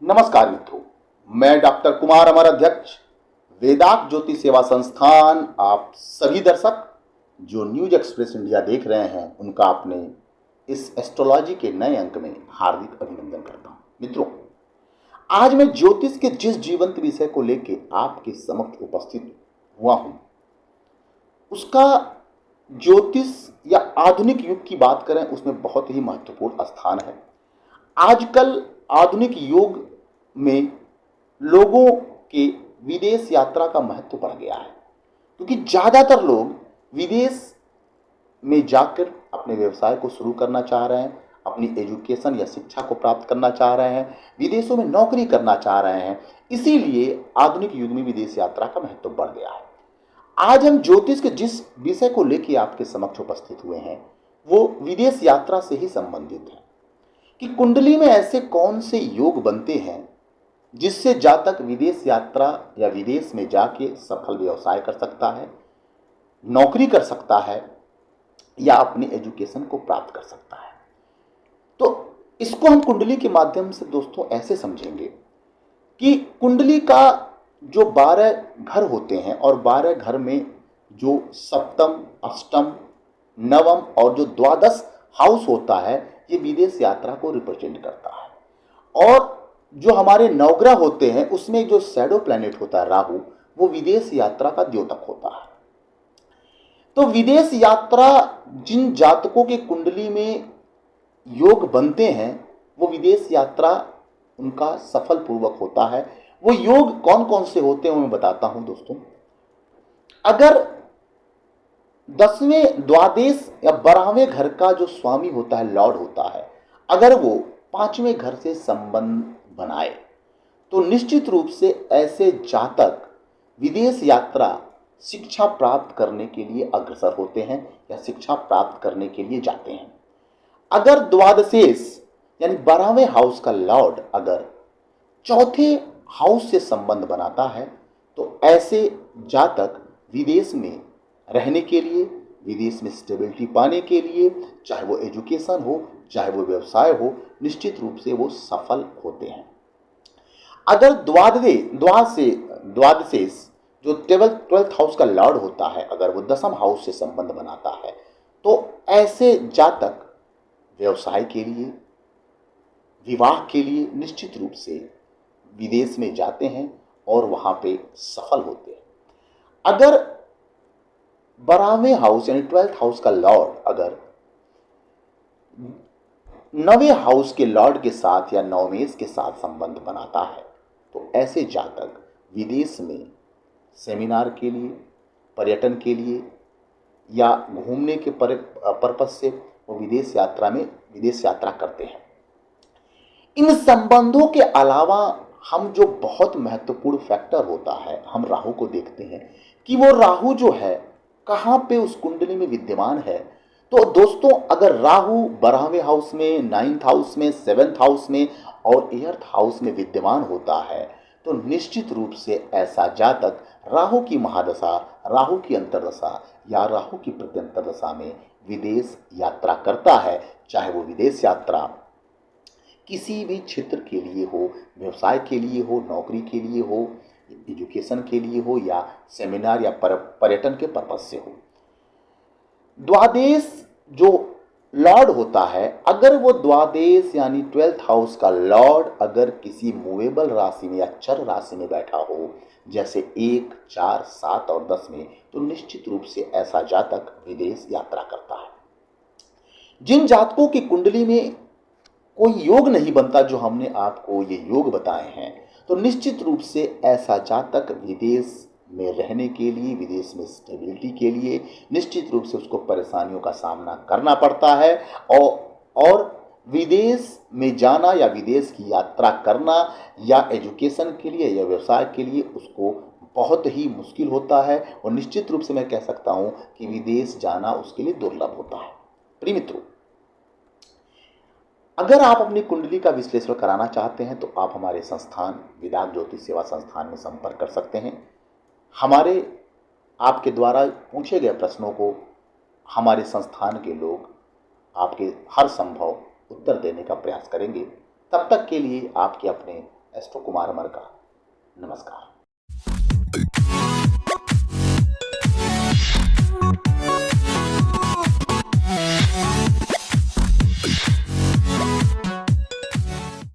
नमस्कार मित्रों, मैं डॉक्टर कुमार अमर, अध्यक्ष वेदांत ज्योति सेवा संस्थान। आप सभी दर्शक जो न्यूज एक्सप्रेस इंडिया देख रहे हैं उनका अपने इस एस्ट्रोलॉजी के नए अंक में हार्दिक अभिनंदन करता हूं। मित्रों, आज मैं ज्योतिष के जिस जीवंत विषय को लेकर आपके समक्ष उपस्थित हुआ हूं उसका ज्योतिष या आधुनिक युग की बात करें उसमें बहुत ही महत्वपूर्ण स्थान है। आजकल आधुनिक युग में लोगों के विदेश यात्रा का महत्व बढ़ गया है, क्योंकि ज़्यादातर लोग विदेश में जाकर अपने व्यवसाय को शुरू करना चाह रहे हैं, अपनी एजुकेशन या शिक्षा को प्राप्त करना चाह रहे हैं, विदेशों में नौकरी करना चाह रहे हैं। इसीलिए आधुनिक युग में विदेश यात्रा का महत्व बढ़ गया है। आज हम ज्योतिष के जिस विषय को लेकर आपके समक्ष उपस्थित हुए हैं वो विदेश यात्रा से ही संबंधित है कि कुंडली में ऐसे कौन से योग बनते हैं जिससे जातक विदेश यात्रा या विदेश में जाके सफल व्यवसाय कर सकता है, नौकरी कर सकता है या अपनी एजुकेशन को प्राप्त कर सकता है। तो इसको हम कुंडली के माध्यम से दोस्तों ऐसे समझेंगे कि कुंडली का जो 12 घर होते हैं और 12 घर में जो सप्तम, अष्टम, नवम और जो द्वादश हाउस होता है ये विदेश यात्रा को रिप्रेजेंट करता है। और जो हमारे नवग्रह होते हैं उसमें जो शैडो प्लैनेट होता है राहु, वो विदेश यात्रा का द्योतक होता है। तो विदेश यात्रा जिन जातकों के कुंडली में योग बनते हैं वो विदेश यात्रा उनका सफल पूर्वक होता है। वो योग कौन कौन से होते हैं वो मैं बताता हूं दोस्तों। अगर 10वें द्वादश या 12वें घर का जो स्वामी होता है, लॉर्ड होता है, अगर वो 5वें घर से संबंध बनाए तो निश्चित रूप से ऐसे जातक विदेश यात्रा शिक्षा प्राप्त करने के लिए अग्रसर होते हैं या शिक्षा प्राप्त करने के लिए जाते हैं। अगर द्वादशेश यानी 12वें हाउस का लॉर्ड अगर चौथे हाउस से संबंध बनाता है तो ऐसे जातक विदेश में रहने के लिए, विदेश में स्टेबिलिटी पाने के लिए, चाहे वो एजुकेशन हो चाहे वो व्यवसाय हो, निश्चित रूप से वो सफल होते हैं। अगर द्वादशेश जो 12th हाउस का लॉर्ड होता है अगर वो 10th हाउस से संबंध बनाता है तो ऐसे जातक व्यवसाय के लिए, विवाह के लिए निश्चित रूप से विदेश में जाते हैं और वहां पे सफल होते हैं। अगर 12वें हाउस यानी 12th हाउस का लॉर्ड अगर 9वें हाउस के लॉर्ड के साथ या नवमेश के साथ संबंध बनाता है तो ऐसे जातक विदेश में सेमिनार के लिए, पर्यटन के लिए या घूमने के पर्पज से वो विदेश यात्रा करते हैं। इन संबंधों के अलावा हम जो बहुत महत्वपूर्ण फैक्टर होता है, हम राहु को देखते हैं कि वो राहु जो है कहाँ पे उस कुंडली में विद्यमान है। तो दोस्तों अगर राहु 12वें हाउस में, 9th हाउस में, 7th हाउस में और 8th हाउस में विद्यमान होता है तो निश्चित रूप से ऐसा जातक राहु की महादशा, राहु की अंतर्दशा या राहु की प्रत्यंतर दशा में विदेश यात्रा करता है। चाहे वो विदेश यात्रा किसी भी क्षेत्र के लिए हो, व्यवसाय के लिए हो, नौकरी के लिए हो, एजुकेशन के लिए हो या सेमिनार या पर्यटन के पर्पज से हो। द्वादश जो लॉर्ड होता है अगर वो द्वादश यानी 12th हाउस का लॉर्ड अगर किसी मूवेबल राशि में या चर राशि में बैठा हो, जैसे 1, 4, 7 और 10 में, तो निश्चित रूप से ऐसा जातक विदेश यात्रा करता है। जिन जातकों की कुंडली में कोई योग नहीं बनता, जो हमने आपको ये योग बताए हैं, तो निश्चित रूप से ऐसा जातक विदेश में रहने के लिए, विदेश में स्टेबिलिटी के लिए निश्चित रूप से उसको परेशानियों का सामना करना पड़ता है। और विदेश में जाना या विदेश की यात्रा करना या एजुकेशन के लिए या व्यवसाय के लिए उसको बहुत ही मुश्किल होता है और निश्चित रूप से मैं कह सकता हूँ कि विदेश जाना उसके लिए दुर्लभ होता है। प्रिय मित्रों, अगर आप अपनी कुंडली का विश्लेषण कराना चाहते हैं तो आप हमारे संस्थान वेदांत ज्योतिष सेवा संस्थान में संपर्क कर सकते हैं। हमारे आपके द्वारा पूछे गए प्रश्नों को हमारे संस्थान के लोग आपके हर संभव उत्तर देने का प्रयास करेंगे। तब तक के लिए आपके अपने एस्ट्रो कुमार अमर का। नमस्कार।